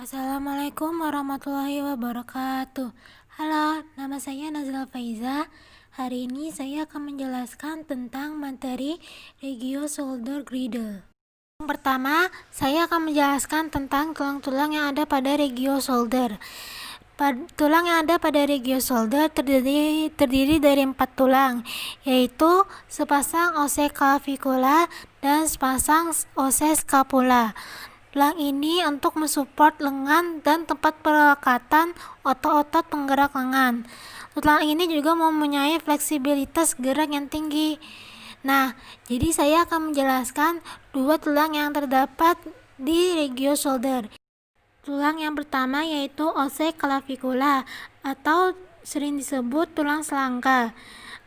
Assalamualaikum warahmatullahi wabarakatuh. Halo, nama saya Nazila Faiza. Hari ini saya akan menjelaskan tentang materi Regio Shoulder Girdle. Yang pertama, saya akan menjelaskan tentang tulang-tulang yang ada pada regio shoulder. Tulang yang ada pada regio shoulder terdiri dari 4 tulang, yaitu sepasang osse clavicula dan sepasang osse scapula. Tulang ini untuk mensupport lengan dan tempat pelekatan otot-otot penggerak lengan. Tulang ini juga mempunyai fleksibilitas gerak yang tinggi. Nah, jadi saya akan menjelaskan 2 tulang yang terdapat di regio shoulder. Tulang yang pertama yaitu osse clavicula atau sering disebut tulang selangka.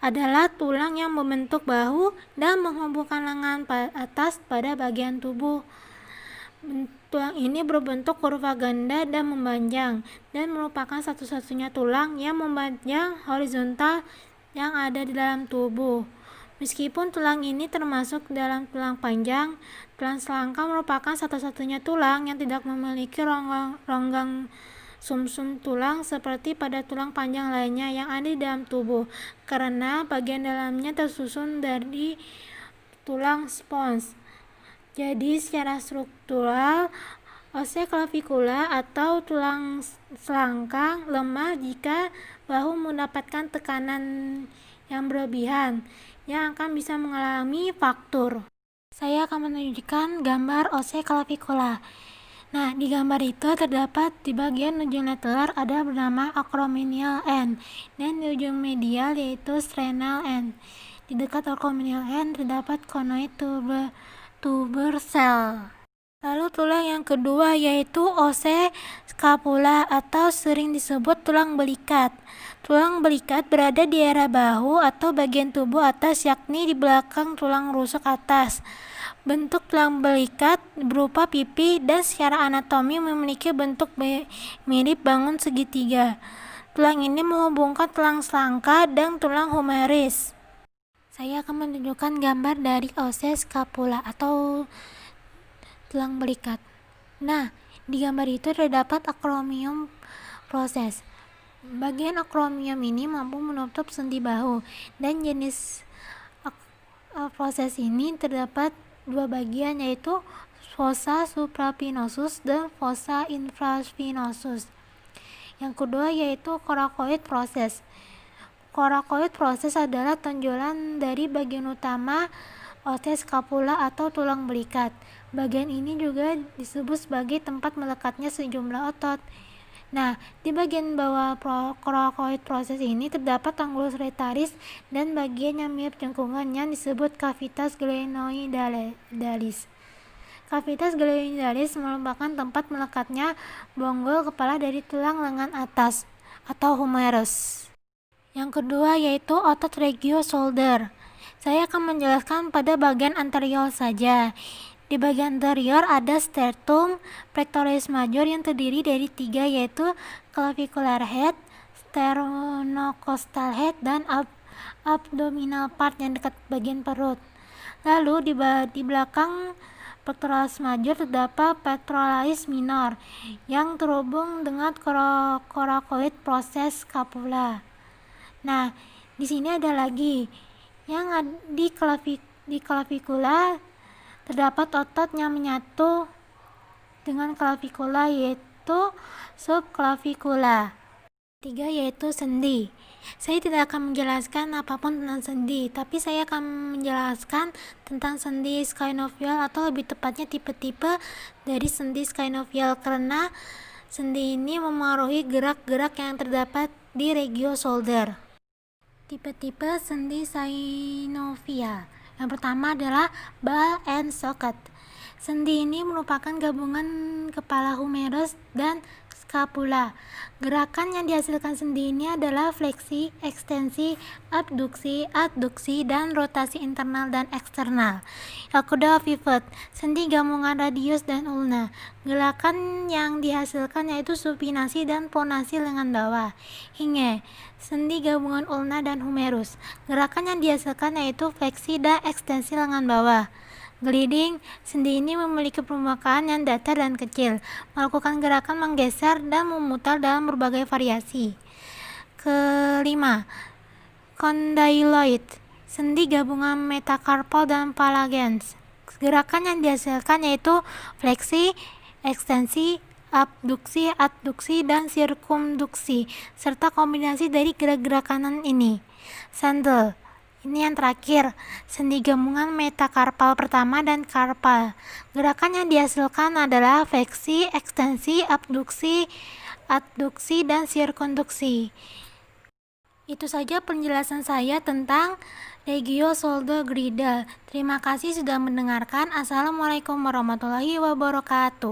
Adalah tulang yang membentuk bahu dan menghubungkan lengan atas pada bagian tubuh. Tulang ini berbentuk kurva ganda dan memanjang, dan merupakan satu-satunya tulang yang memanjang horizontal yang ada di dalam tubuh. Meskipun tulang ini termasuk dalam tulang panjang, tulang selangka merupakan satu-satunya tulang yang tidak memiliki ronggang sumsum tulang seperti pada tulang panjang lainnya yang ada di dalam tubuh, karena bagian dalamnya tersusun dari tulang spons. Jadi secara struktural, osse clavicula atau tulang selangka lemah jika bahu mendapatkan tekanan yang berlebihan, yang akan bisa mengalami fraktur. Saya akan menunjukkan gambar osse clavicula. Nah, di gambar itu terdapat di bagian ujung lateral ada bernama acromial end, dan di ujung medial yaitu sternal end. Di dekat acromial end terdapat conoid tuber cell. Lalu tulang yang kedua yaitu osse scapula atau sering disebut tulang belikat. Tulang belikat berada di area bahu atau bagian tubuh atas, yakni di belakang tulang rusuk atas. Bentuk tulang belikat berupa pipi dan secara anatomi memiliki bentuk mirip bangun segitiga. Tulang ini menghubungkan tulang selangka dan tulang humerus. Saya akan menunjukkan gambar dari osse scapula atau tulang belikat. Nah, di gambar itu terdapat acromion proses. Bagian acromion ini mampu menutup sendi bahu, dan jenis proses ini terdapat 2 bagian, yaitu fossa supraspinosus dan fossa infraspinosus. Yang kedua yaitu coracoid proses. Coracoid proses adalah tonjolan dari bagian utama osse scapula atau tulang belikat. Bagian ini juga disebut sebagai tempat melekatnya sejumlah otot. Nah, di bagian bawah coracoid proses ini terdapat angulus rectalis dan bagian yang mirip jengkungan yang disebut cavitas glenoidalis. Cavitas glenoidalis merupakan tempat melekatnya bonggol kepala dari tulang lengan atas atau humerus. Yang kedua yaitu otot regio shoulder. Saya akan menjelaskan pada bagian anterior saja. Di bagian anterior ada sternum pectoralis major yang terdiri dari 3, yaitu clavicular head, sternocostal head, dan abdominal part yang dekat bagian perut. Lalu di belakang pectoralis major terdapat pectoralis minor yang terhubung dengan coracoid proses scapula. Nah, di sini ada lagi yang di clavicula terdapat otot yang menyatu dengan clavicula yaitu subclavicula. 3 yaitu sendi. Saya tidak akan menjelaskan apapun tentang sendi, tapi saya akan menjelaskan tentang sendi synovial atau lebih tepatnya tipe-tipe dari sendi synovial, karena sendi ini memengaruhi gerak-gerak yang terdapat di regio shoulder. Tipe-tipe sendi synovial. Yang pertama adalah ball and socket. Sendi ini merupakan gabungan kepala humerus dan scapula. Gerakan yang dihasilkan sendi ini adalah fleksi, ekstensi, adduksi, dan rotasi internal dan eksternal. Yang kedua pivot, sendi gabungan radius dan ulna. Gerakan yang dihasilkan yaitu supinasi dan pronasi lengan bawah. Hinge, sendi gabungan ulna dan humerus. Gerakan yang dihasilkan yaitu fleksi dan ekstensi lengan bawah. Gliding, sendi ini memiliki permukaan yang datar dan kecil, melakukan gerakan menggeser dan memutar dalam berbagai variasi. Kelima, condyloid, sendi gabungan metacarpal dan phalanges. Gerakan yang dihasilkan yaitu fleksi, ekstensi, abduksi, adduksi, dan sirkumduksi, serta kombinasi dari gerak-gerakan ini. Sandal, ini yang terakhir, sendi gabungan metakarpal pertama dan karpal. Gerakan yang dihasilkan adalah fleksi, ekstensi, abduksi, adduksi, dan sirkumduksi. Itu saja penjelasan saya tentang Regio Shoulder Girdle. Terima kasih sudah mendengarkan. Assalamualaikum warahmatullahi wabarakatuh.